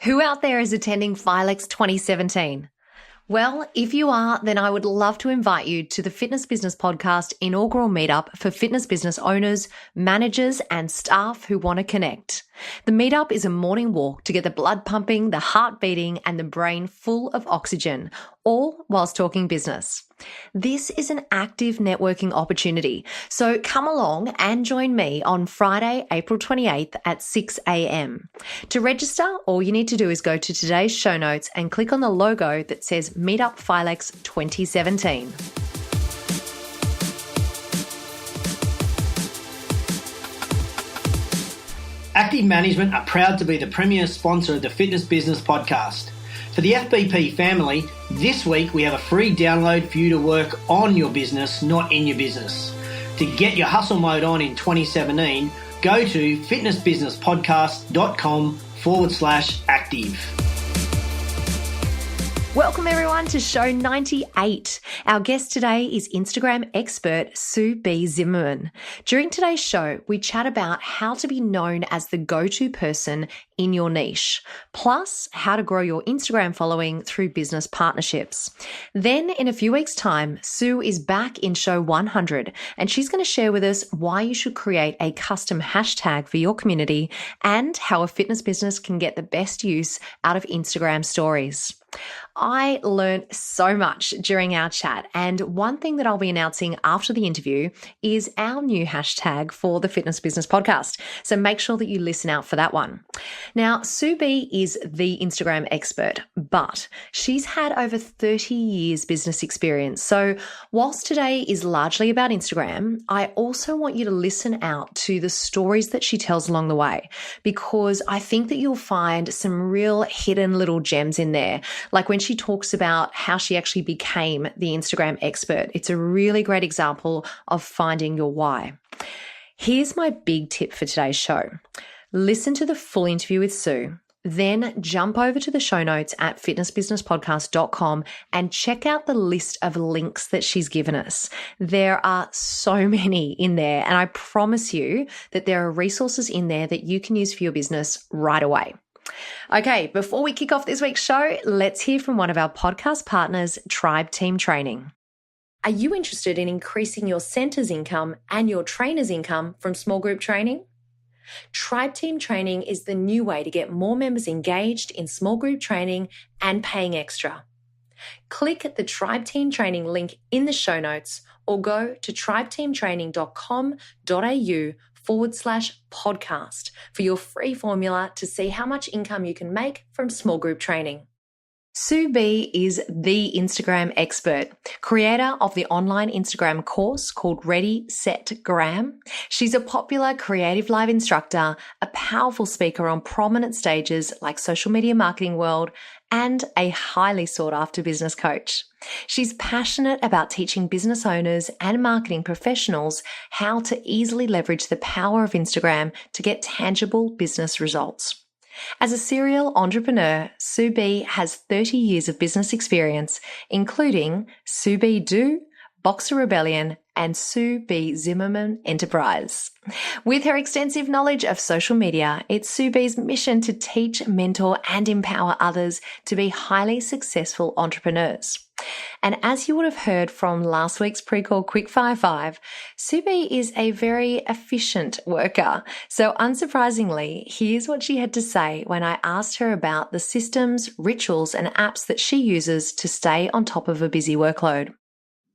Who out there is attending Filex 2017? Well, if you are, then I would love to invite you to the Fitness Business Podcast inaugural meetup for fitness business owners, managers, and staff who want to connect. The meetup is a morning walk to get the blood pumping, the heart beating, and the brain full of oxygen, all whilst talking business. This is an active networking opportunity, so come along and join me on Friday, April 28th at 6 a.m. To register, all you need to do is go to today's show notes and click on the logo that says Meetup Filex 2017. Active Management are proud to be the premier sponsor of the Fitness Business Podcast. For the FBP family, this week we have a free download for you to work on your business, not in your business. To get your hustle mode on in 2017, go to fitnessbusinesspodcast.com/active. Welcome everyone to show 98. Our guest today is Instagram expert Sue B. Zimmerman. During today's show, we chat about how to be known as the go-to person in your niche, plus how to grow your Instagram following through business partnerships. Then in a few weeks' time, Sue is back in show 100, and she's going to share with us why you should create a custom hashtag for your community and how a fitness business can get the best use out of Instagram stories. I learned so much during our chat, and one thing that I'll be announcing after the interview is our new hashtag for the Fitness Business Podcast. So make sure that you listen out for that one. Now, Sue B is the Instagram expert, but she's had over 30 years business experience. So whilst today is largely about Instagram, I also want you to listen out to the stories that she tells along the way, because I think that you'll find some real hidden little gems in there. Like when she talks about how she actually became the Instagram expert. It's a really great example of finding your why. Here's my big tip for today's show. Listen to the full interview with Sue, then jump over to the show notes at fitnessbusinesspodcast.com and check out the list of links that she's given us. There are so many in there, and I promise you that there are resources in there that you can use for your business right away. Okay, before we kick off this week's show, let's hear from one of our podcast partners, Tribe Team Training. Are you interested in increasing your center's income and your trainer's income from small group training? Tribe Team Training is the new way to get more members engaged in small group training and paying extra. Click the Tribe Team Training link in the show notes or go to tribeteamtraining.com.au/podcast for your free formula to see how much income you can make from small group training. Sue B is the Instagram expert, creator of the online Instagram course called Ready, Set, Gram. She's a popular creative live instructor, a powerful speaker on prominent stages like Social Media Marketing World, and a highly sought after business coach. She's passionate about teaching business owners and marketing professionals how to easily leverage the power of Instagram to get tangible business results. As a serial entrepreneur, Sue B has 30 years of business experience, including Sue B Do, Boxer Rebellion, and Sue B Zimmerman Enterprise. With her extensive knowledge of social media, it's Sue B's mission to teach, mentor, and empower others to be highly successful entrepreneurs. And as you would have heard from last week's pre-call Quickfire 5, Sue B is a very efficient worker. So unsurprisingly, here's what she had to say when I asked her about the systems, rituals, and apps that she uses to stay on top of a busy workload.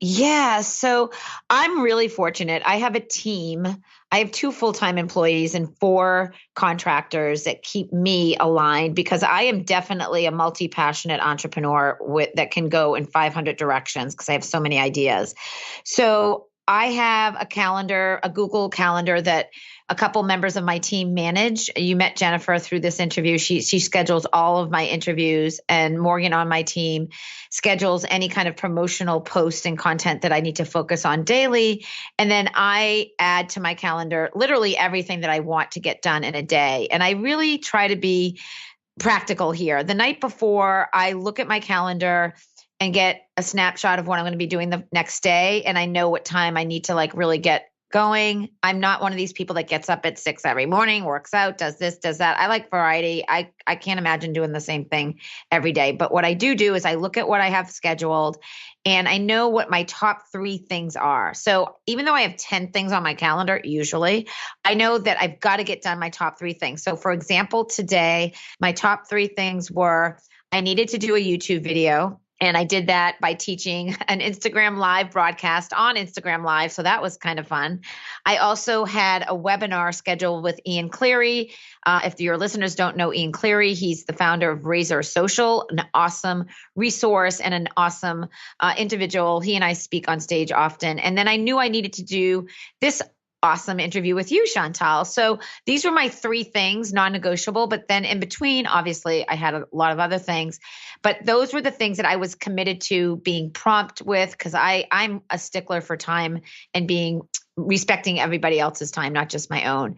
Yeah, so I'm really fortunate. I have a team. I have 2 full-time employees and 4 contractors that keep me aligned because I am definitely a multi-passionate entrepreneur that can go in 500 directions because I have so many ideas. So I have a calendar, a Google Calendar that a couple members of my team manage. You met Jennifer through this interview. She schedules all of my interviews, and Morgan on my team schedules any kind of promotional post and content that I need to focus on daily. And then I add to my calendar literally everything that I want to get done in a day. And I really try to be practical here. The night before, I look at my calendar and get a snapshot of what I'm going to be doing the next day. And I know what time I need to really get going. I'm not one of these people that gets up at 6 every morning, works out, does this, does that. I like variety. I can't imagine doing the same thing every day. But what I do is I look at what I have scheduled and I know what my top 3 things are. So even though I have 10 things on my calendar, usually, I know that I've got to get done my top 3 things. So for example, today, my top 3 things were I needed to do a YouTube video. And I did that by teaching an Instagram Live broadcast on Instagram Live. So that was kind of fun. I also had a webinar scheduled with Ian Cleary. If your listeners don't know Ian Cleary, he's the founder of Razor Social, an awesome resource and an awesome individual. He and I speak on stage often. And then I knew I needed to do this awesome interview with you, Chantal. So these were my 3 things, non-negotiable. But then in between, obviously, I had a lot of other things. But those were the things that I was committed to being prompt with, because I'm a stickler for time and respecting everybody else's time, not just my own.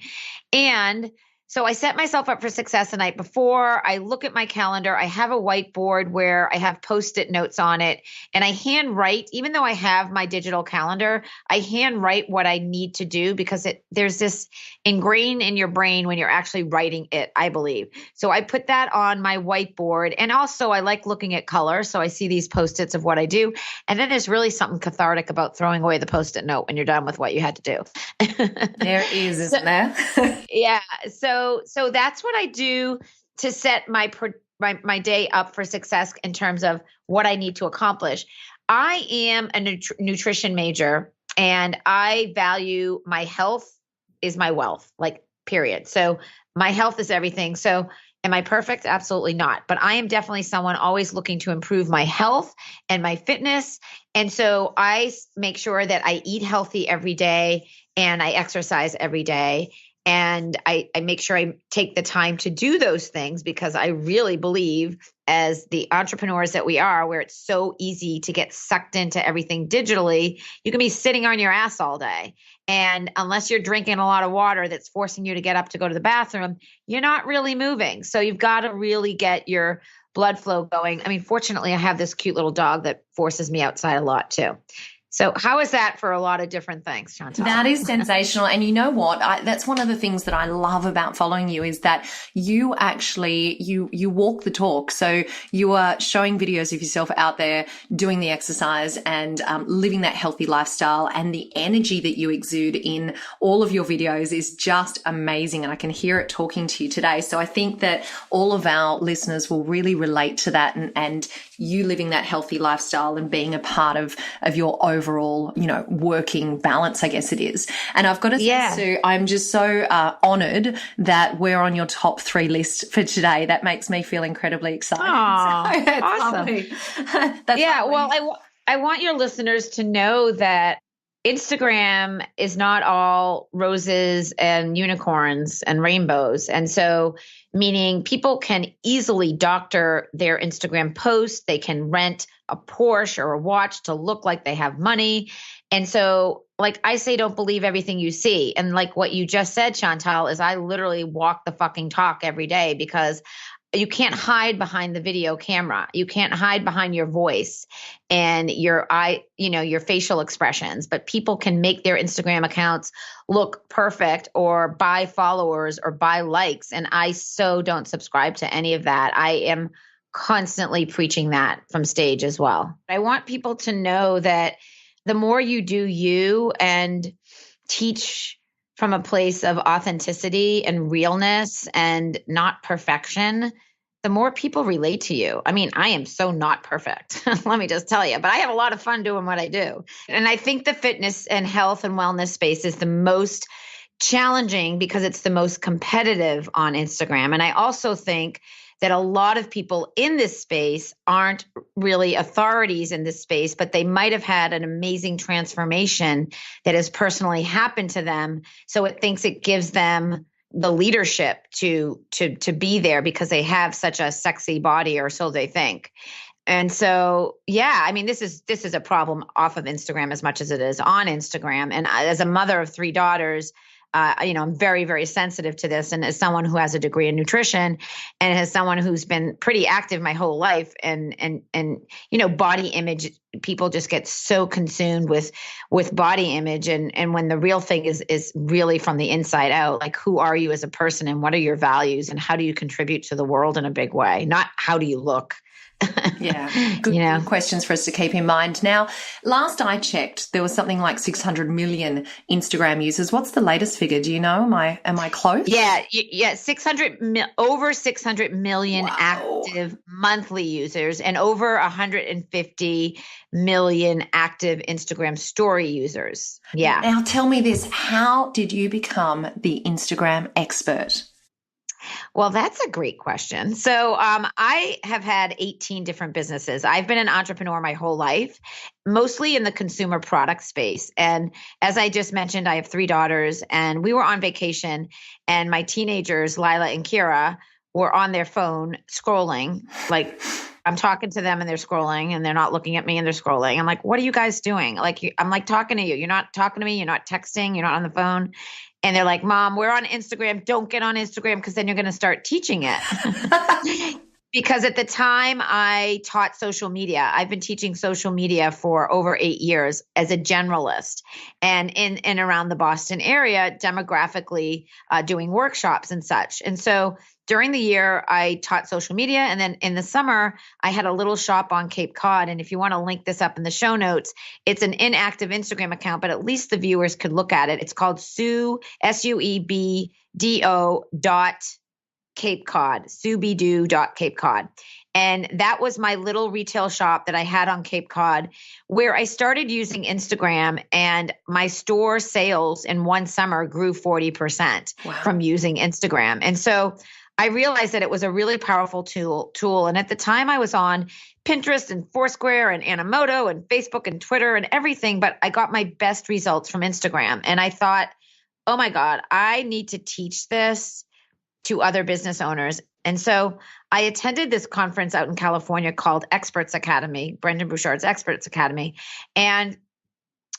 And so I set myself up for success the night before. I look at my calendar. I have a whiteboard where I have Post-it notes on it, and I handwrite. Even though I have my digital calendar, I handwrite what I need to do because there's this ingrained in your brain when you're actually writing it, I believe. So I put that on my whiteboard, and also I like looking at color. So I see these Post-its of what I do, and then there's really something cathartic about throwing away the Post-it note when you're done with what you had to do. There is, isn't there? Yeah. So that's what I do to set my day up for success in terms of what I need to accomplish. I am a nutrition major, and I value my health is my wealth, like period. So my health is everything. So am I perfect? Absolutely not. But I am definitely someone always looking to improve my health and my fitness. And so I make sure that I eat healthy every day and I exercise every day. And I make sure I take the time to do those things because I really believe, as the entrepreneurs that we are, where it's so easy to get sucked into everything digitally, you can be sitting on your ass all day. And unless you're drinking a lot of water that's forcing you to get up to go to the bathroom, you're not really moving. So you've got to really get your blood flow going. I mean, fortunately, I have this cute little dog that forces me outside a lot too. So how is that for a lot of different things, Chantal? That is sensational. And you know what? That's one of the things that I love about following you is that you actually, you walk the talk. So you are showing videos of yourself out there doing the exercise and living that healthy lifestyle, and the energy that you exude in all of your videos is just amazing. And I can hear it talking to you today. So I think that all of our listeners will really relate to that, and you living that healthy lifestyle and being a part of your overall, working balance, I guess it is. And I've got to say, Sue, I'm just so honored that we're on your top 3 list for today. That makes me feel incredibly excited. Aww, so awesome. That's yeah, lovely. well, I want your listeners to know that Instagram is not all roses and unicorns and rainbows. And so, meaning people can easily doctor their Instagram posts. They can rent a Porsche or a watch to look like they have money. And so, like I say, don't believe everything you see. And like what you just said, Chantal, is I literally walk the fucking talk every day, because you can't hide behind the video camera. You can't hide behind your voice and your facial expressions, but people can make their Instagram accounts look perfect or buy followers or buy likes. And I so don't subscribe to any of that. I am constantly preaching that from stage as well. I want people to know that the more you do you and teach from a place of authenticity and realness and not perfection, the more people relate to you. I mean, I am so not perfect, let me just tell you, but I have a lot of fun doing what I do. And I think the fitness and health and wellness space is the most challenging because it's the most competitive on Instagram. And I also think that a lot of people in this space aren't really authorities in this space, but they might have had an amazing transformation that has personally happened to them. So it thinks it gives them the leadership to be there because they have such a sexy body, or so they think. And so, yeah, I mean, this is a problem off of Instagram as much as it is on Instagram. And as a mother of 3 daughters, I'm very, very sensitive to this. And as someone who has a degree in nutrition and as someone who's been pretty active my whole life and body image people just get so consumed with body image, and when the real thing is really from the inside out, like who are you as a person and what are your values and how do you contribute to the world in a big way, not how do you look. Yeah, good questions for us to keep in mind. Now, last I checked, there was something like 600 million Instagram users. What's the latest figure? Do you know? Am I close? Yeah, over 600 million active monthly users and over 150 million active Instagram story users. Yeah. Now, tell me this: how did you become the Instagram expert? Well, that's a great question. So I have had 18 different businesses. I've been an entrepreneur my whole life, mostly in the consumer product space. And as I just mentioned, I have 3 daughters, and we were on vacation, and my teenagers, Lila and Kira, were on their phone scrolling. Like, I'm talking to them and they're scrolling, and they're not looking at me and they're scrolling. I'm like, what are you guys doing? Like, I'm like talking to you. You're not talking to me. You're not texting. You're not on the phone. And they're like, Mom, we're on Instagram. Don't get on Instagram because then you're going to start teaching it. Because at the time I taught social media, I've been teaching social media for over 8 years as a generalist, and in and around the Boston area, demographically doing workshops and such. And so during the year, I taught social media. And then in the summer, I had a little shop on Cape Cod. And if you want to link this up in the show notes, it's an inactive Instagram account, but at least the viewers could look at it. It's called SUEBDO Cape Cod, Cape Cod. And that was my little retail shop that I had on Cape Cod, where I started using Instagram, and my store sales in one summer grew 40% from using Instagram. And so I realized that it was a really powerful tool. And at the time I was on Pinterest and Foursquare and Animoto and Facebook and Twitter and everything, but I got my best results from Instagram. And I thought, oh my God, I need to teach this to other business owners. And so I attended this conference out in California called Experts Academy, Brendan Bouchard's Experts Academy. And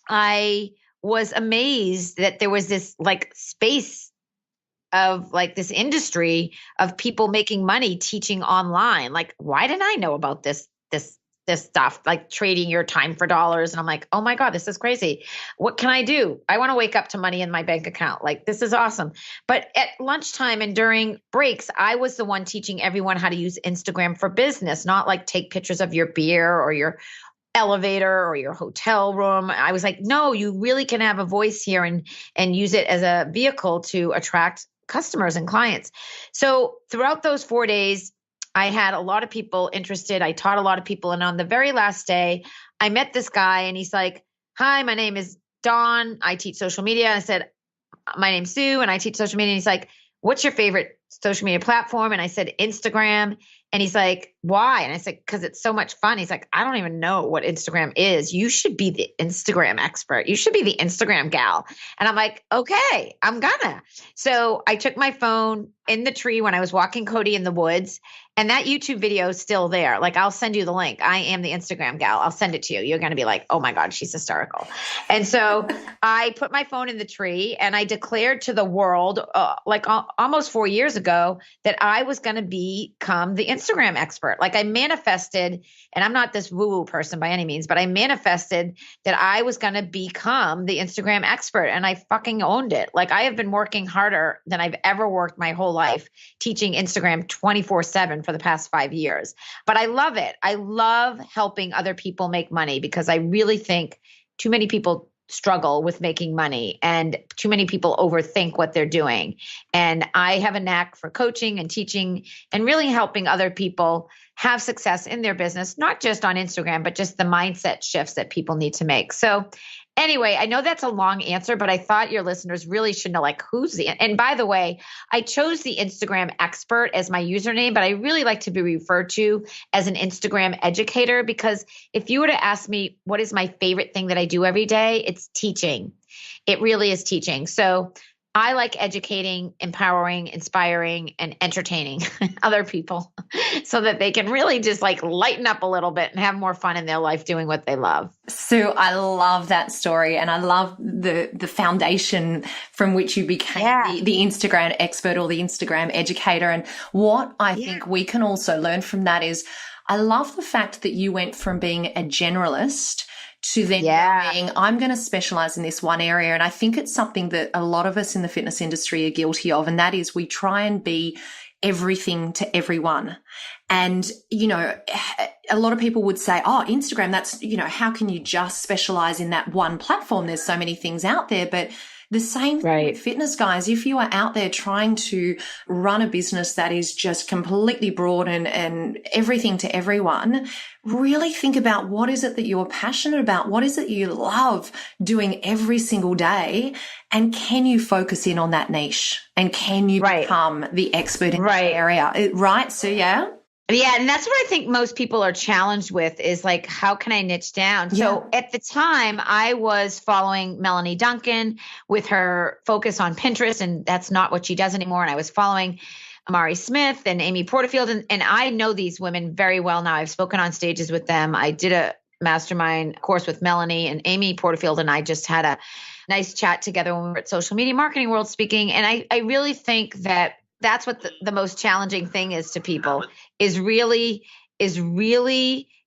I was amazed that there was this like space of like this industry of people making money teaching online. Like, why didn't I know about this stuff, like trading your time for dollars? And I'm like, oh my God, this is crazy. What can I do? I want to wake up to money in my bank account. Like, this is awesome. But at lunchtime and during breaks, I was the one teaching everyone how to use Instagram for business, not like take pictures of your beer or your elevator or your hotel room. I was like, no, you really can have a voice here and use it as a vehicle to attract customers and clients. So throughout those 4 days, I had a lot of people interested. I taught a lot of people. And on the very last day, I met this guy, and he's like, hi, my name is Dawn. I teach social media. And I said, my name's Sue, and I teach social media. And he's like, what's your favorite social media platform? And I said, Instagram. And he's like, why? And I said, because it's so much fun. He's like, I don't even know what Instagram is. You should be the Instagram expert. You should be the Instagram gal. And I'm like, okay, I'm gonna. So I took my phone in the tree when I was walking Cody in the woods, and that YouTube video is still there. Like, I'll send you the link. I am the Instagram gal. I'll send it to you. You're going to be like, oh my God, she's hysterical. And so I put my phone in the tree, and I declared to the world, almost 4 years ago, that I was going to become the Instagram expert. Like, I manifested, and I'm not this woo-woo person by any means, but I manifested that I was going to become the Instagram expert, and I fucking owned it. Like, I have been working harder than I've ever worked my whole life teaching Instagram 24/7 for the past 5 years. But I love it. I love helping other people make money, because I really think too many people struggle with making money, and too many people overthink what they're doing. And I have a knack for coaching and teaching and really helping other people have success in their business, not just on Instagram, but just the mindset shifts that people need to make. So anyway, I know that's a long answer, but I thought your listeners really should know, like, and by the way, I chose the Instagram expert as my username, but I really like to be referred to as an Instagram educator, because if you were to ask me what is my favorite thing that I do every day, it's teaching. It really is teaching. So I like educating, empowering, inspiring, and entertaining other people so that they can really just like lighten up a little bit and have more fun in their life doing what they love. Sue, I love that story, and I love the foundation from which you became the Instagram expert or the Instagram educator. And what I think we can also learn from that is, I love the fact that you went from being a generalist to then going, I'm going to specialize in this one area. And I think it's something that a lot of us in the fitness industry are guilty of. And that is we try and be everything to everyone. And, you know, a lot of people would say, oh, Instagram, that's, you know, how can you just specialize in that one platform? There's so many things out there. But the same thing with fitness, guys. If you are out there trying to run a business that is just completely broad and everything to everyone, really think about what is it that you're passionate about? What is it you love doing every single day? And can you focus in on that niche? And can you become the expert in that area? Right? So, yeah. Yeah. And that's what I think most people are challenged with is like, how can I niche down? Yeah. So at the time I was following Melanie Duncan with her focus on Pinterest, and that's not what she does anymore. And I was following Amari Smith and Amy Porterfield. And I know these women very well now. I've spoken on stages with them. I did a mastermind course with Melanie, and Amy Porterfield and I just had a nice chat together when we were at Social Media Marketing World speaking. And I really think that that's what the most challenging thing is to people is really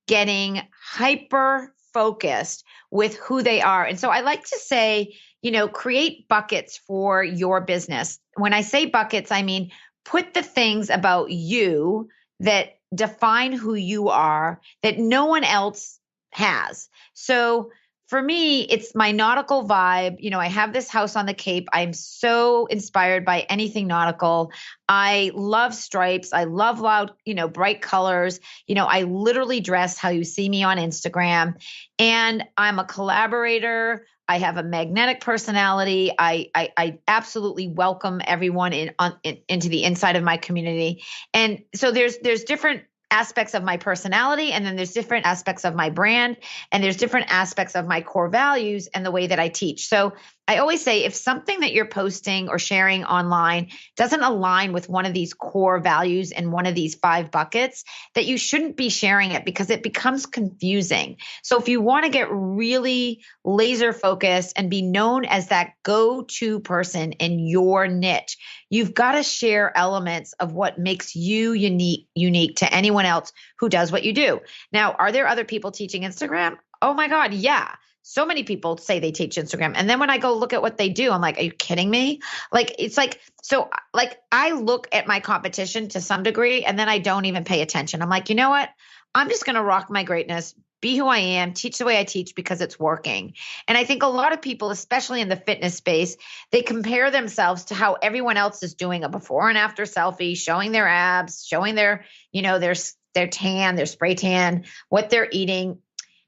getting hyper focused with who they are. And so I like to say, you know, create buckets for your business. When I say buckets, I mean, put the things about you that define who you are that no one else has. So for me, it's my nautical vibe. You know, I have this house on the Cape. I'm so inspired by anything nautical. I love stripes. I love loud, you know, bright colors. You know, I literally dress how you see me on Instagram. And I'm a collaborator. I have a magnetic personality. I absolutely welcome everyone into the inside of my community. And so there's different aspects of my personality, and then there's different aspects of my brand, and there's different aspects of my core values and the way that I teach. So I always say if something that you're posting or sharing online doesn't align with one of these core values in one of these 5 buckets, that you shouldn't be sharing it because it becomes confusing. So if you want to get really laser focused and be known as that go-to person in your niche, you've got to share elements of what makes you unique to anyone else who does what you do. Now, are there other people teaching Instagram? Oh my God, yeah. So many people say they teach Instagram. And then when I go look at what they do, I'm like, are you kidding me? Like, it's like, so like I look at my competition to some degree and then I don't even pay attention. I'm like, you know what? I'm just going to rock my greatness, be who I am, teach the way I teach because it's working. And I think a lot of people, especially in the fitness space, they compare themselves to how everyone else is doing a before and after selfie, showing their abs, showing their, you know, their tan, their spray tan, what they're eating.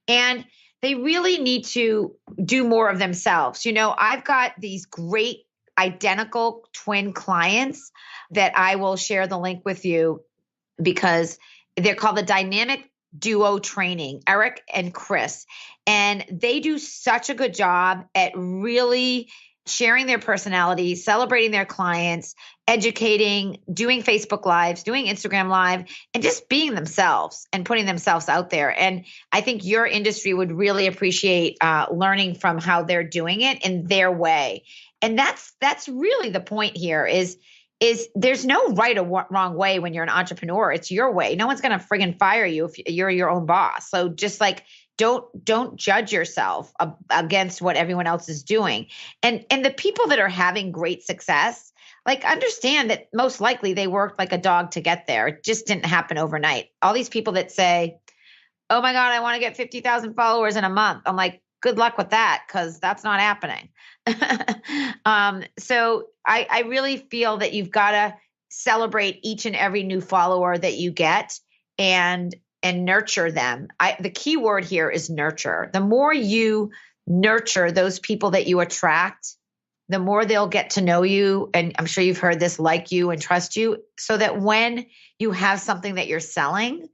And they really need to do more of themselves. You know, I've got these great identical twin clients that I will share the link with you because they're called the Dynamic Duo Training, Eric and Chris. And they do such a good job at really sharing their personality, celebrating their clients, educating, doing Facebook Lives, doing Instagram Live, and just being themselves and putting themselves out there. And I think your industry would really appreciate learning from how they're doing it in their way. And that's really the point here is there's no right or wrong way when you're an entrepreneur. It's your way. No one's going to friggin' fire you if you're your own boss. So just like, don't judge yourself against what everyone else is doing. And the people that are having great success, like understand that most likely they worked like a dog to get there. It just didn't happen overnight. All these people that say, oh my God, I want to get 50,000 followers in a month. I'm like, good luck with that because that's not happening. So I really feel that you've got to celebrate each and every new follower that you get and nurture them. The key word here is nurture. The more you nurture those people that you attract, the more they'll get to know you. And I'm sure you've heard this, like you and trust you, so that when you have something that you're selling,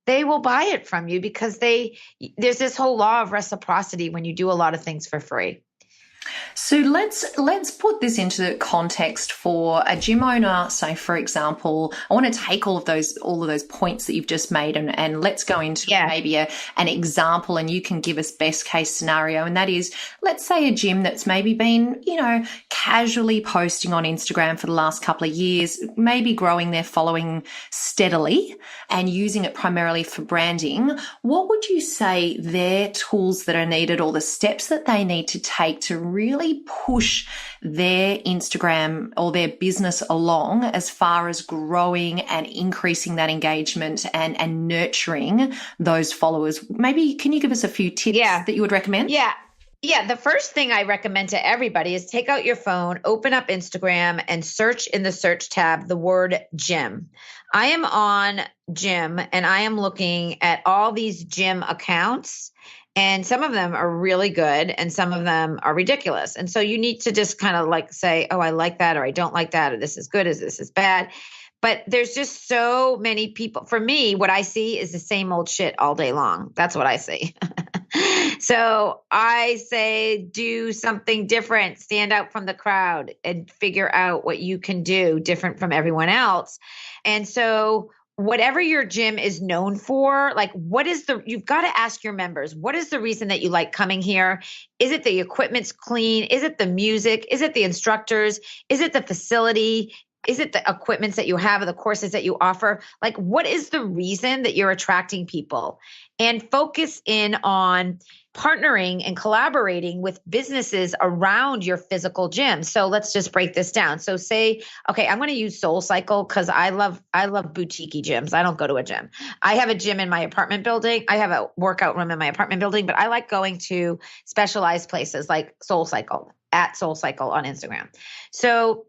they will buy it from you because there's this whole law of reciprocity when you do a lot of things for free. So let's put this into context for a gym owner. Say, for example, I want to take all of those points that you've just made and let's go into maybe an example, and you can give us best case scenario. And that is, let's say a gym that's maybe been, casually posting on Instagram for the last couple of years, maybe growing their following steadily and using it primarily for branding. What would you say their tools that are needed, or the steps that they need to take to really push their Instagram or their business along as far as growing and increasing that engagement and nurturing those followers? Maybe can you give us a few tips that you would recommend? Yeah, the first thing I recommend to everybody is take out your phone, open up Instagram, and search in the search tab the word gym. I am on gym, and I am looking at all these gym accounts, and some of them are really good and some of them are ridiculous. And so you need to just kind of like say, oh, I like that, or I don't like that, or this is good, or this is bad. But there's just so many people. For me, what I see is the same old shit all day long. That's what I see. So I say, do something different, stand out from the crowd and figure out what you can do different from everyone else. And so whatever your gym is known for, like you've got to ask your members, what is the reason that you like coming here? Is it the equipment's clean? Is it the music? Is it the instructors? Is it the facility? Is it the equipments that you have or the courses that you offer? Like, what is the reason that you're attracting people? And focus in on partnering and collaborating with businesses around your physical gym. So let's just break this down. So say, okay, I'm going to use SoulCycle because I love boutique gyms. I don't go to a gym. I have a gym in my apartment building. I have a workout room in my apartment building, but I like going to specialized places like SoulCycle, at SoulCycle on Instagram. So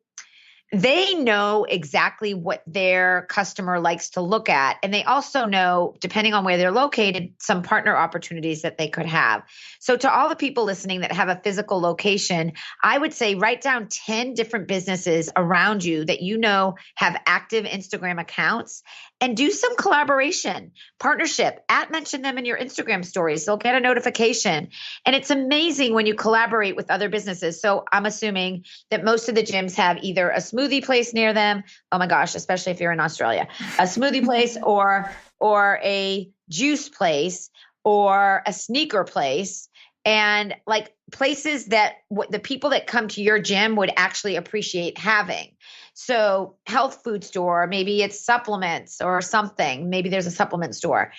they know exactly what their customer likes to look at. And they also know, depending on where they're located, some partner opportunities that they could have. So to all the people listening that have a physical location, I would say write down 10 different businesses around you that you know have active Instagram accounts and do some collaboration, partnership, mention them in your Instagram stories. They'll get a notification. And it's amazing when you collaborate with other businesses. So I'm assuming that most of the gyms have either a smoothie place near them. Oh my gosh, especially if you're in Australia, a smoothie place or a juice place or a sneaker place, and like places that the people that come to your gym would actually appreciate having. So health food store, maybe it's supplements or something. Maybe there's a supplement store.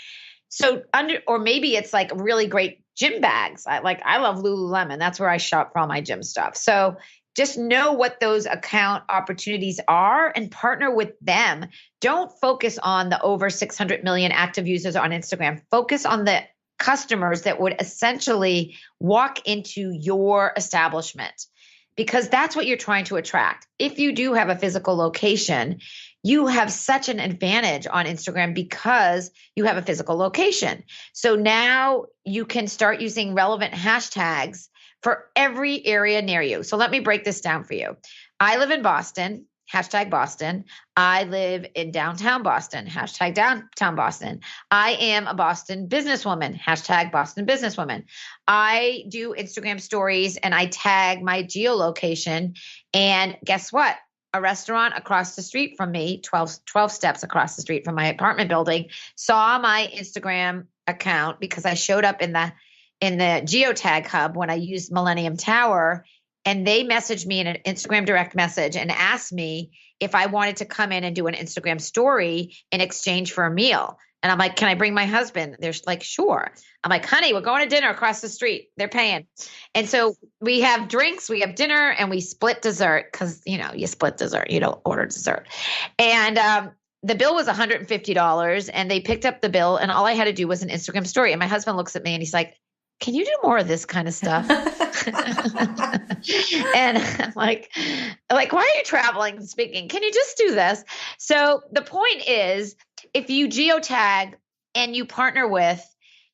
So or maybe it's like really great gym bags. I love Lululemon. That's where I shop for all my gym stuff. So just know what those account opportunities are and partner with them. Don't focus on the over 600 million active users on Instagram. Focus on the customers that would essentially walk into your establishment, because that's what you're trying to attract. If you do have a physical location, you have such an advantage on Instagram because you have a physical location. So now you can start using relevant hashtags for every area near you. So let me break this down for you. I live in Boston, hashtag Boston. I live in downtown Boston, hashtag downtown Boston. I am a Boston businesswoman, hashtag Boston businesswoman. I do Instagram stories and I tag my geolocation. And guess what? A restaurant across the street from me, 12 steps across the street from my apartment building, saw my Instagram account because I showed up in the geotag hub when I used Millennium Tower, and they messaged me in an Instagram direct message and asked me if I wanted to come in and do an Instagram story in exchange for a meal. And I'm like, can I bring my husband? They're like, sure. I'm like, honey, we're going to dinner across the street. They're paying. And so we have drinks, we have dinner, and we split dessert because, you split dessert. You don't order dessert. And the bill was $150, and they picked up the bill, and all I had to do was an Instagram story. And my husband looks at me and he's like, can you do more of this kind of stuff? And I'm like, why are you traveling and speaking? Can you just do this? So the point is, if you geotag and you partner with,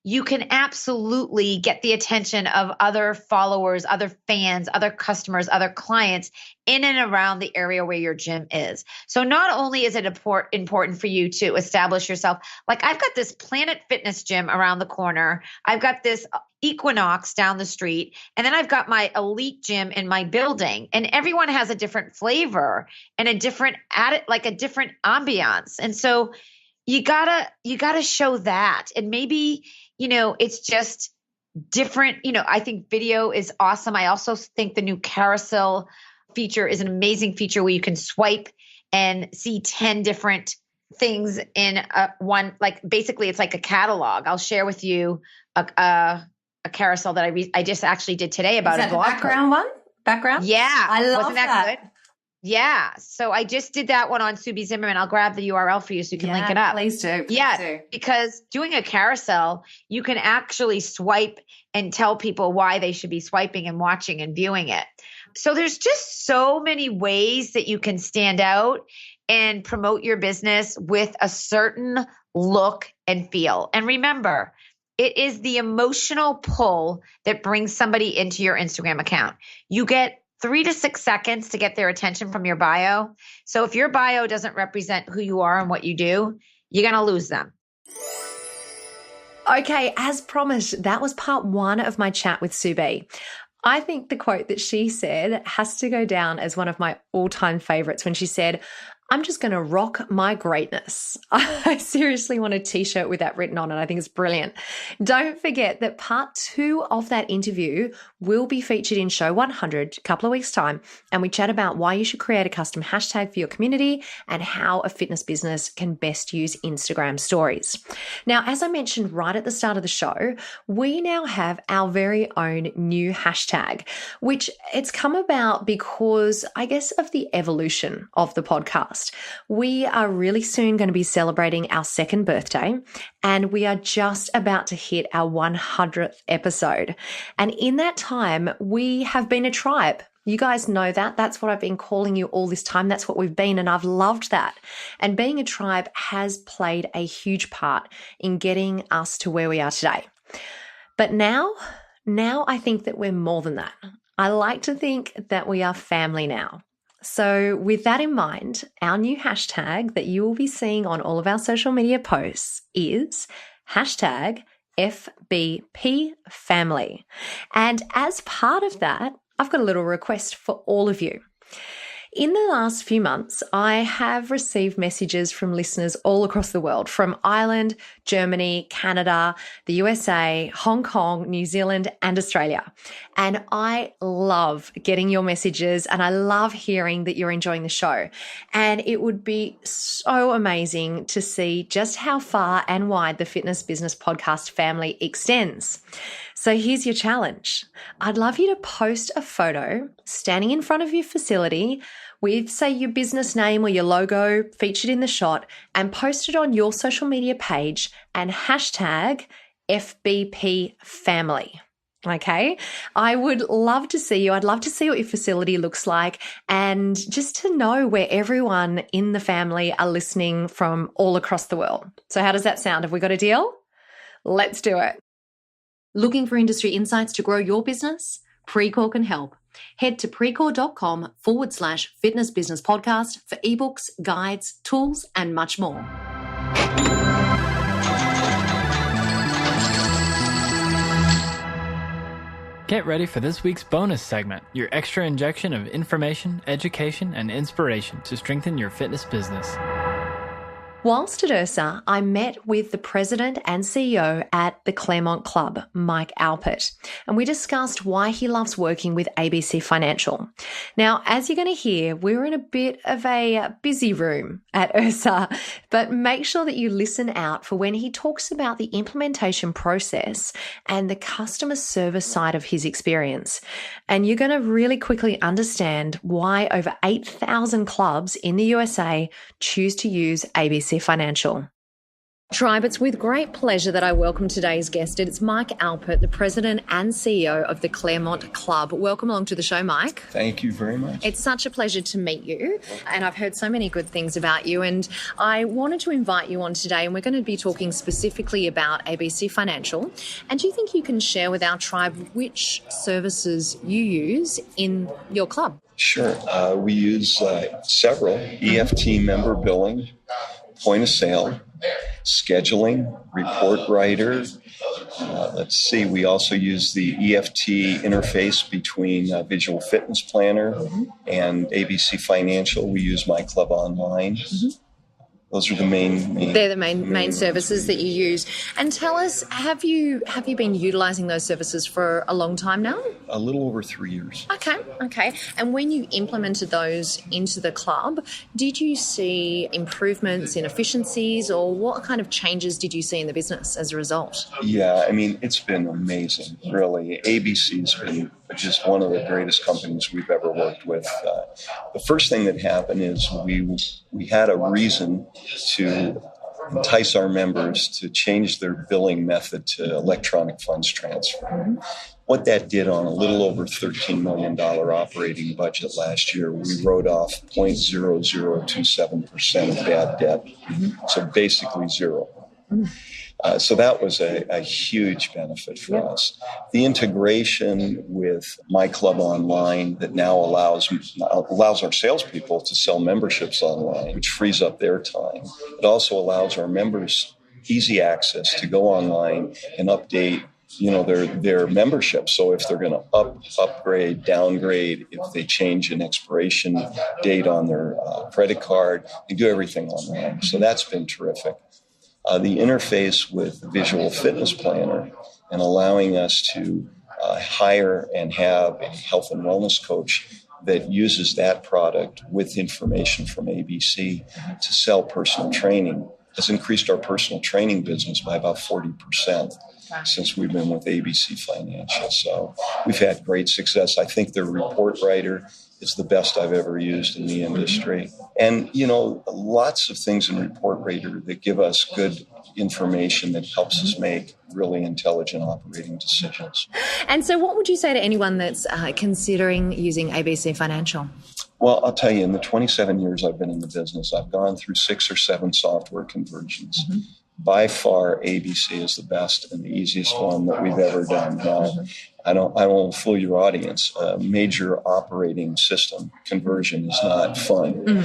you can absolutely get the attention of other followers, other fans, other customers, other clients in and around the area where your gym is. So not only is it important for you to establish yourself, like I've got this Planet Fitness gym around the corner. I've got this Equinox down the street, and then I've got my Elite gym in my building, and everyone has a different flavor and a different different ambiance. And so you gotta show that. And maybe, it's just different. I think video is awesome. I also think the new carousel feature is an amazing feature where you can swipe and see 10 different things in one, like basically it's like a catalog. I'll share with you a carousel that I just actually did today about is that a blog the background post. one? Background? Yeah. I love Wasn't that good? Yeah. So I just did that one on Subi Zimmerman. I'll grab the URL for you so you can link it up. Please do. Because doing a carousel, you can actually swipe and tell people why they should be swiping and watching and viewing it. So there's just so many ways that you can stand out and promote your business with a certain look and feel. And remember, it is the emotional pull that brings somebody into your Instagram account. You get 3 to 6 seconds to get their attention from your bio. So if your bio doesn't represent who you are and what you do, you're going to lose them. Okay, as promised, that was part 1 of my chat with Subi. I think the quote that she said has to go down as one of my all-time favorites when she said, "I'm just going to rock my greatness." I seriously want a t-shirt with that written on it. I think it's brilliant. Don't forget that part 2 of that interview will be featured in show 100 a couple of weeks' time. And we chat about why you should create a custom hashtag for your community and how a fitness business can best use Instagram stories. Now, as I mentioned right at the start of the show, we now have our very own new hashtag, which it's come about because I guess of the evolution of the podcast. We are really soon going to be celebrating our 2nd birthday, and we are just about to hit our 100th episode. And in that time, we have been a tribe. You guys know that. That's what I've been calling you all this time. That's what we've been, and I've loved that. And being a tribe has played a huge part in getting us to where we are today. But now I think that we're more than that. I like to think that we are family now. So with that in mind, our new hashtag that you will be seeing on all of our social media posts is hashtag FBP Family. And as part of that, I've got a little request for all of you. In the last few months, I have received messages from listeners all across the world, from Ireland, Germany, Canada, the USA, Hong Kong, New Zealand, and Australia. And I love getting your messages, and I love hearing that you're enjoying the show. And it would be so amazing to see just how far and wide the Fitness Business Podcast family extends. So here's your challenge. I'd love you to post a photo standing in front of your facility with, say, your business name or your logo featured in the shot, and post it on your social media page and hashtag FBP Family. Okay. I would love to see you. I'd love to see what your facility looks like, and just to know where everyone in the family are listening from all across the world. So how does that sound? Have we got a deal? Let's do it. Looking for industry insights to grow your business? Precor can help. Head to precor.com/fitness business podcast for ebooks, guides, tools, and much more. Get ready for this week's bonus segment, your extra injection of information, education, and inspiration to strengthen your fitness business. Whilst at Ursa, I met with the president and CEO at the Claremont Club, Mike Alpert, and we discussed why he loves working with ABC Financial. Now, as you're going to hear, we're in a bit of a busy room at Ursa, but make sure that you listen out for when he talks about the implementation process and the customer service side of his experience. And you're going to really quickly understand why over 8,000 clubs in the USA choose to use ABC Financial. Tribe, it's with great pleasure that I welcome today's guest. It's Mike Alpert, the President and CEO of the Claremont Club. Welcome along to the show, Mike. Thank you very much. It's such a pleasure to meet you, and I've heard so many good things about you, and I wanted to invite you on today, and we're going to be talking specifically about ABC Financial. And do you think you can share with our tribe which services you use in your club? Sure. We use several: EFT member billing, point of sale, scheduling, report writer. We also use the EFT interface between Visual Fitness Planner and ABC Financial. We use My Club Online. Those are the main. They're the main services that you use. And tell us, have you been utilising those services for a long time now? A little over 3 years. Okay. And when you implemented those into the club, did you see improvements in efficiencies, or what kind of changes did you see in the business as a result? Yeah, I mean, it's been amazing, really. ABC's been just one of the greatest companies we've ever worked with. The first thing that happened is we had a reason to entice our members to change their billing method to electronic funds transfer. What that did on a little over $13 million operating budget last year, we wrote off 0.0027% of bad debt. So basically zero. So that was a huge benefit for us. The integration with My Club Online that now allows our salespeople to sell memberships online, which frees up their time. It also allows our members easy access to go online and update their membership. So if they're going to upgrade, downgrade, if they change an expiration date on their credit card, they do everything online. So that's been terrific. The interface with Visual Fitness Planner and allowing us to hire and have a health and wellness coach that uses that product with information from ABC to sell personal training has increased our personal training business by about 40% since we've been with ABC Financial. So we've had great success. I think their report writer is the best I've ever used in the industry. And, lots of things in report writer that give us good information that helps us make really intelligent operating decisions. And so what would you say to anyone that's considering using ABC Financial? Well, I'll tell you, in the 27 years I've been in the business, I've gone through 6 or 7 software conversions. By far, ABC is the best and the easiest one that we've ever done. Now, I don't fool your audience. A major operating system conversion is not fun.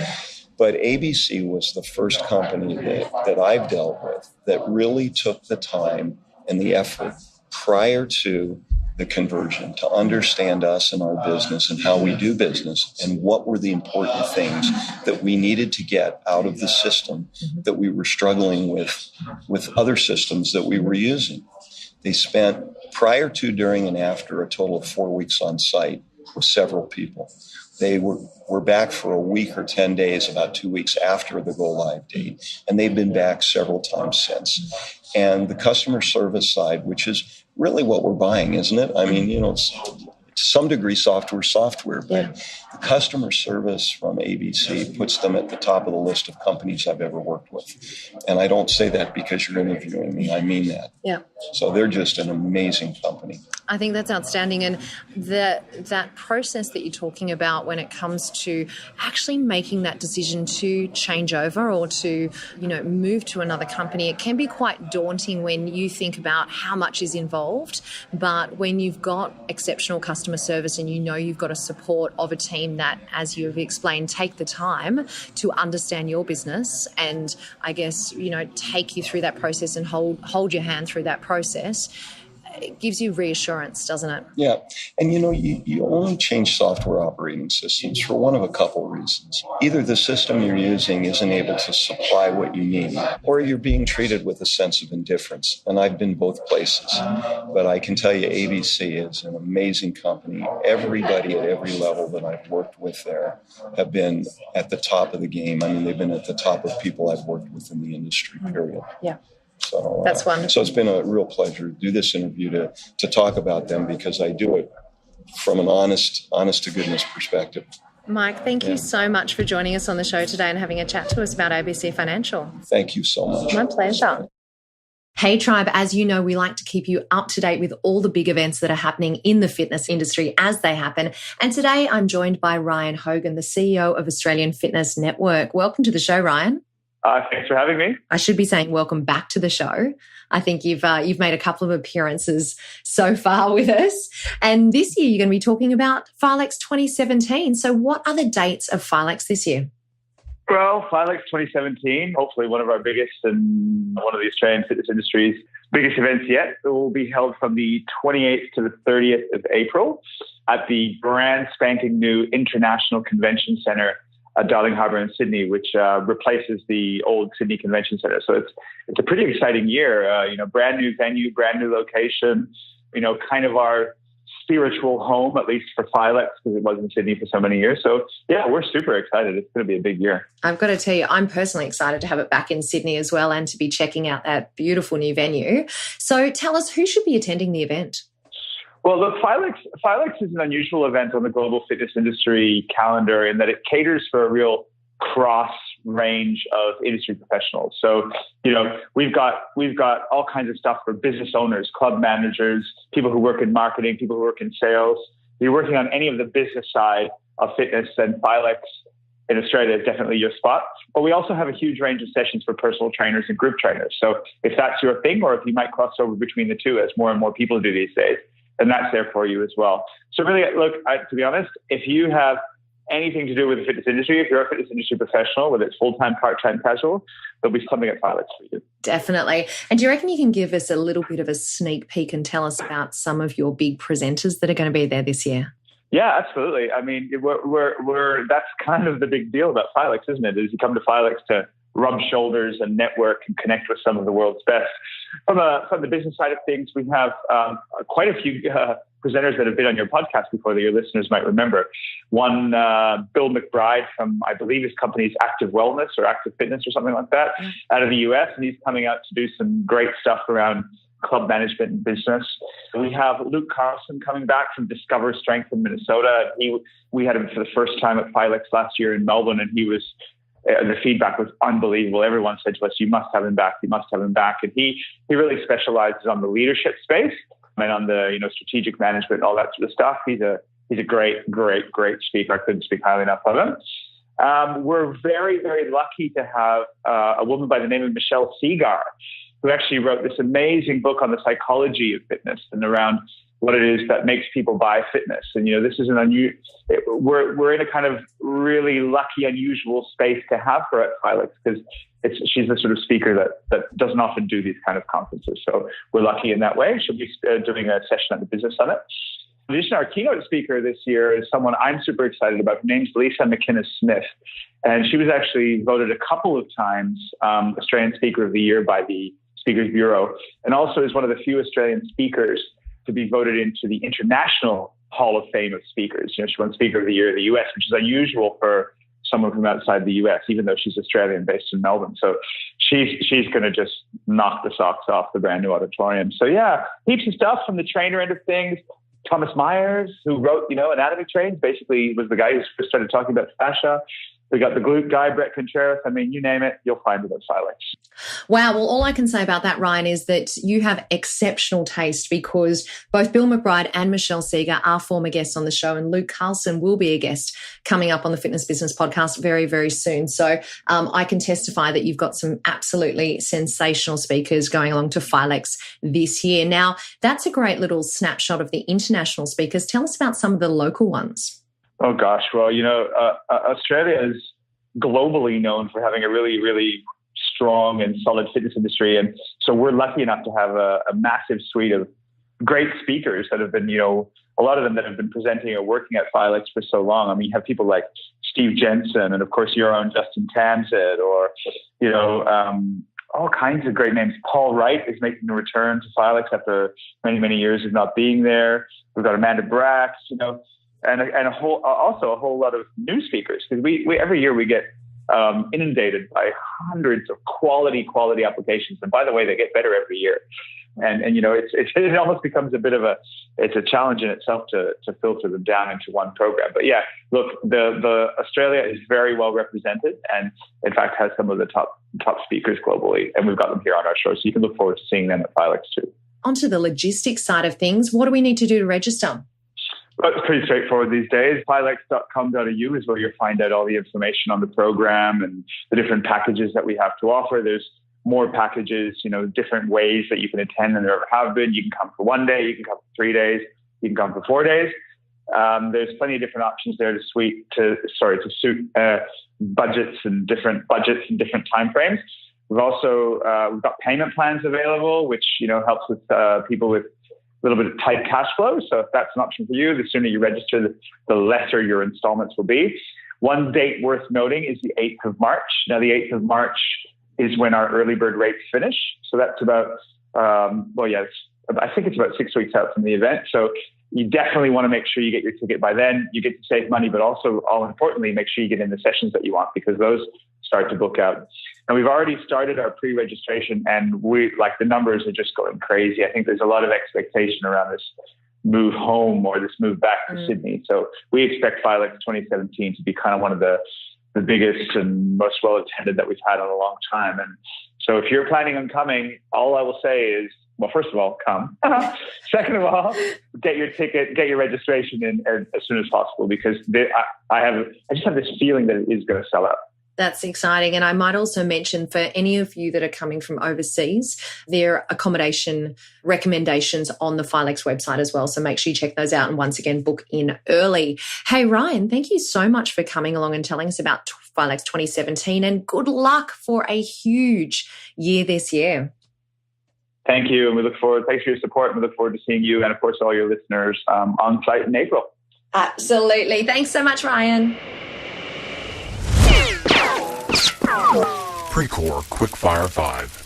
But ABC was the first company that I've dealt with that really took the time and the effort prior to the conversion to understand us and our business and how we do business and what were the important things that we needed to get out of the system that we were struggling with other systems that we were using. They spent prior to, during, and after a total of 4 weeks on site with several people. They were back for a week or 10 days, about 2 weeks after the go-live date, and they've been back several times since. And the customer service side, which is really what we're buying, isn't it? I mean, it's to some degree software, but the customer service from ABC puts them at the top of the list of companies I've ever worked with. And I don't say that because you're interviewing me. I mean that. Yeah. So they're just an amazing company. I think that's outstanding. And that process that you're talking about when it comes to actually making that decision to change over or to, move to another company, it can be quite daunting when you think about how much is involved. But when you've got exceptional customer service and you've got a support of a team that, as you've explained, take the time to understand your business and I guess, take you through that process and hold your hand through that process, it gives you reassurance, doesn't it? Yeah. And, you only change software operating systems for one of a couple reasons. Either the system you're using isn't able to supply what you need, or you're being treated with a sense of indifference. And I've been both places. But I can tell you ABC is an amazing company. Everybody at every level that I've worked with there have been at the top of the game. I mean, they've been at the top of people I've worked with in the industry, period. Yeah. So that's wonderful. So it's been a real pleasure to do this interview to talk about them because I do it from an honest to goodness perspective. Mike, thank you so much for joining us on the show today and having a chat to us about ABC Financial. Thank you so much. My pleasure. Hey Tribe, as you know, we like to keep you up to date with all the big events that are happening in the fitness industry as they happen. And today I'm joined by Ryan Hogan, the CEO of Australian Fitness Network. Welcome to the show, Ryan. Thanks for having me. I should be saying welcome back to the show. I think you've made a couple of appearances so far with us. And this year you're going to be talking about Filex 2017. So what are the dates of Filex this year? Well, Filex 2017, hopefully one of our biggest and one of the Australian fitness industry's biggest events yet. It will be held from the 28th to the 30th of April at the brand spanking new International Convention Centre at Darling Harbour in Sydney, which replaces the old Sydney Convention Centre. So it's a pretty exciting year. Brand new venue, brand new location. Kind of our spiritual home, at least for Filex, because it was in Sydney for so many years. So yeah, we're super excited. It's going to be a big year. I've got to tell you, I'm personally excited to have it back in Sydney as well, and to be checking out that beautiful new venue. So tell us, who should be attending the event? Well, look, Filex is an unusual event on the global fitness industry calendar in that it caters for a real cross range of industry professionals. So, we've got all kinds of stuff for business owners, club managers, people who work in marketing, people who work in sales. If you're working on any of the business side of fitness, then Filex in Australia is definitely your spot. But we also have a huge range of sessions for personal trainers and group trainers. So if that's your thing, or if you might cross over between the two, as more and more people do these days, then that's there for you as well. So really, look, to be honest, if you have anything to do with the fitness industry, if you're a fitness industry professional, whether it's full-time, part-time, casual, there'll be something at Filex for you. Definitely. And do you reckon you can give us a little bit of a sneak peek and tell us about some of your big presenters that are going to be there this year? Yeah, absolutely. I mean, we're that's kind of the big deal about Filex, isn't it? Is you come to Filex to rub shoulders and network and connect with some of the world's best. From the business side of things, we have quite a few presenters that have been on your podcast before that your listeners might remember. One, Bill McBride from, I believe his company's Active Wellness or Active Fitness or something like that, out of the US. And he's coming out to do some great stuff around club management and business. We have Luke Carlson coming back from Discover Strength in Minnesota. We had him for the first time at Filex last year in Melbourne, and the feedback was unbelievable. Everyone said to us, you must have him back. You must have him back. And he really specializes on the leadership space and on the, strategic management and all that sort of stuff. He's a great speaker. I couldn't speak highly enough of him. We're very, very lucky to have a woman by the name of Michelle Segar, who actually wrote this amazing book on the psychology of fitness and around what it is that makes people buy fitness. And, this is we're in a kind of really lucky, unusual space to have her at Filex, because she's the sort of speaker that doesn't often do these kind of conferences. So we're lucky in that way. She'll be doing a session at the Business Summit. In addition, our keynote speaker this year is someone I'm super excited about. Her name's Lisa McInnes-Smith. And she was actually voted a couple of times Australian Speaker of the Year by the Speakers Bureau, and also is one of the few Australian speakers to be voted into the International Hall of Fame of Speakers. She won Speaker of the Year in the US, which is unusual for someone from outside the US, even though she's Australian based in Melbourne. So she's going to just knock the socks off the brand new auditorium. So yeah, heaps of stuff from the trainer end of things. Thomas Myers, who wrote, Anatomy Trains, basically was the guy who first started talking about fascia. We got the glute guy, Brett Contreras. I mean, you name it, you'll find it at Filex. Wow. Well, all I can say about that, Ryan, is that you have exceptional taste, because both Bill McBride and Michelle Segar are former guests on the show, and Luke Carlson will be a guest coming up on the Fitness Business Podcast very, very soon. So I can testify that you've got some absolutely sensational speakers going along to Filex this year. Now, that's a great little snapshot of the international speakers. Tell us about some of the local ones. Oh, gosh. Well, Australia is globally known for having a really, really strong and solid fitness industry. And so we're lucky enough to have a massive suite of great speakers that have been, a lot of them that have been presenting or working at Filex for so long. I mean, you have people like Steve Jensen and, of course, your own Justin Tamzett, or, all kinds of great names. Paul Wright is making a return to Filex after many, many years of not being there. We've got Amanda Brax, and a whole lot of new speakers, because we every year we get inundated by hundreds of quality applications. And by the way, they get better every year. And it almost becomes a bit of it's a challenge in itself to filter them down into one program. But yeah, look, the Australia is very well represented, and in fact has some of the top speakers globally, and we've got them here on our show, so you can look forward to seeing them at Filex too. Onto the logistics side of things, what do we need to do to register? Well, it's pretty straightforward these days. Filex.com.au is where you'll find out all the information on the program and the different packages that we have to offer. There's more packages, different ways that you can attend than there ever have been. You can come for 1 day, you can come for 3 days, you can come for 4 days. There's plenty of different options there to suit budgets and different timeframes. We've also we've got payment plans available, which helps with people with a little bit of tight cash flow. So if that's an option for you, the sooner you register, the lesser your installments will be. One date worth noting is the 8th of March. Now, the 8th of March is when our early bird rates finish. So that's about, I think it's about 6 weeks out from the event. So you definitely want to make sure you get your ticket by then. You get to save money, but also, all importantly, make sure you get in the sessions that you want, because those start to book out. And we've already started our pre-registration, and the numbers are just going crazy. I think there's a lot of expectation around this move home or this move back to Sydney. So we expect Filex 2017 to be kind of one of the biggest and most well-attended that we've had in a long time. And so if you're planning on coming, all I will say is, well, first of all, come. Second of all, get your ticket, get your registration in as soon as possible, because I just have this feeling that it is going to sell out. That's exciting. And I might also mention, for any of you that are coming from overseas, there are accommodation recommendations on the Filex website as well. So make sure you check those out and once again, book in early. Hey, Ryan, thank you so much for coming along and telling us about Filex 2017, and good luck for a huge year this year. Thank you. And thanks for your support. And we look forward to seeing you and, of course, all your listeners on site in April. Absolutely. Thanks so much, Ryan. Pre-Core Quickfire 5.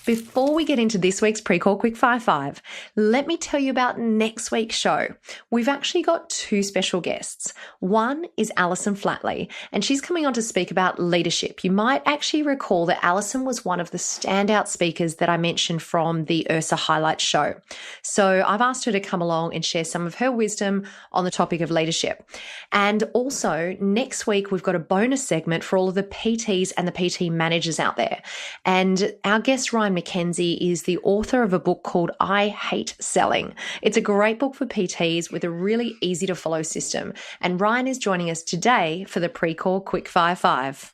Before we get into this week's Pre-Core Quickfire 5, let me tell you about next week's show. We've actually got 2 special guests. One is Alison Flatley, and she's coming on to speak about leadership. You might actually recall that Alison was one of the standout speakers that I mentioned from the Ursa Highlights show. So I've asked her to come along and share some of her wisdom on the topic of leadership. And also, next week, we've got a bonus segment for all of the PTs and the PT managers out there. And our guest, Ryan McKenzie, is the author of a book called I Hate Selling. It's a great book for PTs with a really easy to follow system. And Ryan is joining us today for the Pre-Core Quickfire 5.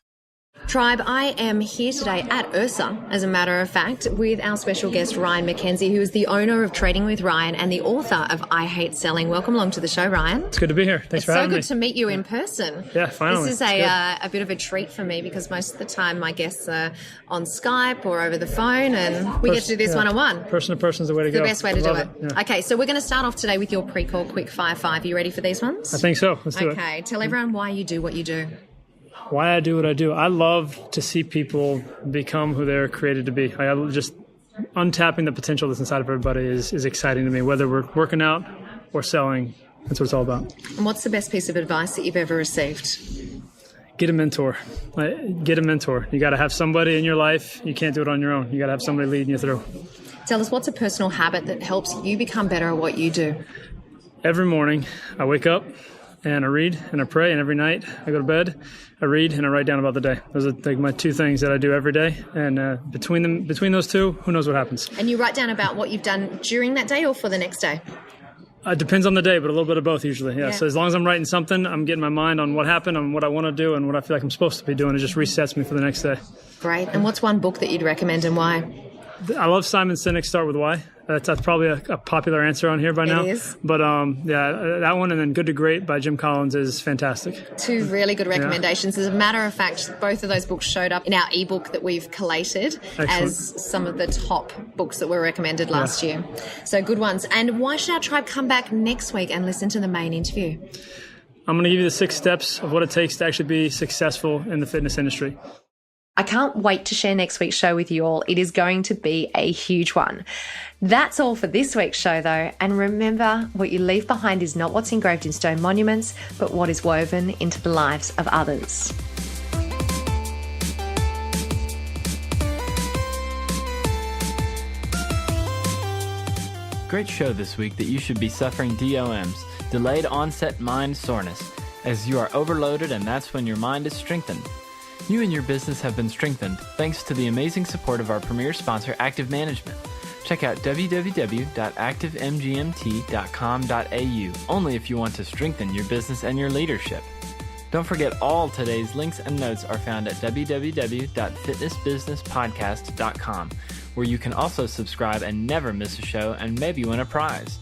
Tribe, I am here today at Ursa, as a matter of fact, with our special guest, Ryan McKenzie, who is the owner of Trading with Ryan and the author of I Hate Selling. Welcome along to the show, Ryan. It's good to be here. Thanks for having me. It's so good to meet you in person. Yeah, finally. This is a bit of a treat for me, because most of the time my guests are on Skype or over the phone, and we get to do this one-on-one. Person to person is the way to go. The best way to do it. Yeah. Okay, so we're going to start off today with your Pre-Core Quickfire 5. Are you ready for these ones? I think so. Let's do it. Okay, tell everyone why you do what you do. Why I do what I do. I love to see people become who they're created to be. I just untapping the potential that's inside of everybody is exciting to me, whether we're working out or selling. That's what it's all about. And what's the best piece of advice that you've ever received? Get a mentor. Get a mentor. You got to have somebody in your life. You can't do it on your own. You got to have somebody leading you through. Tell us, what's a personal habit that helps you become better at what you do? Every morning I wake up and I read and I pray, and every night I go to bed, I read and I write down about the day. Those are like my 2 things that I do every day. And between those 2, who knows what happens. And you write down about what you've done during that day or for the next day? It depends on the day, but a little bit of both usually. Yeah. So as long as I'm writing something, I'm getting my mind on what happened, on what I want to do, and what I feel like I'm supposed to be doing. It just resets me for the next day. Great. And what's one book that you'd recommend, and why? I love Simon Sinek's Start With Why. That's probably a popular answer on here by now. It is. But that one, and then Good to Great by Jim Collins is fantastic. 2 really good recommendations. As a matter of fact, both of those books showed up in our ebook that we've collated as some of the top books that were recommended last year. So good ones. And why should our tribe come back next week and listen to the main interview? I'm going to give you the 6 steps of what it takes to actually be successful in the fitness industry. I can't wait to share next week's show with you all. It is going to be a huge one. That's all for this week's show, though. And remember, what you leave behind is not what's engraved in stone monuments, but what is woven into the lives of others. Great show this week that you should be suffering DOMs, delayed onset mind soreness, as you are overloaded and that's when your mind is strengthened. You and your business have been strengthened thanks to the amazing support of our premier sponsor, Active Management. Check out www.activemgmt.com.au only if you want to strengthen your business and your leadership. Don't forget all today's links and notes are found at www.fitnessbusinesspodcast.com, where you can also subscribe and never miss a show and maybe win a prize.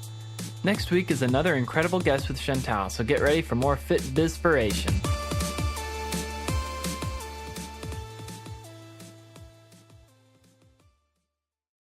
Next week is another incredible guest with Chantal, so get ready for more Fit Bizpiration.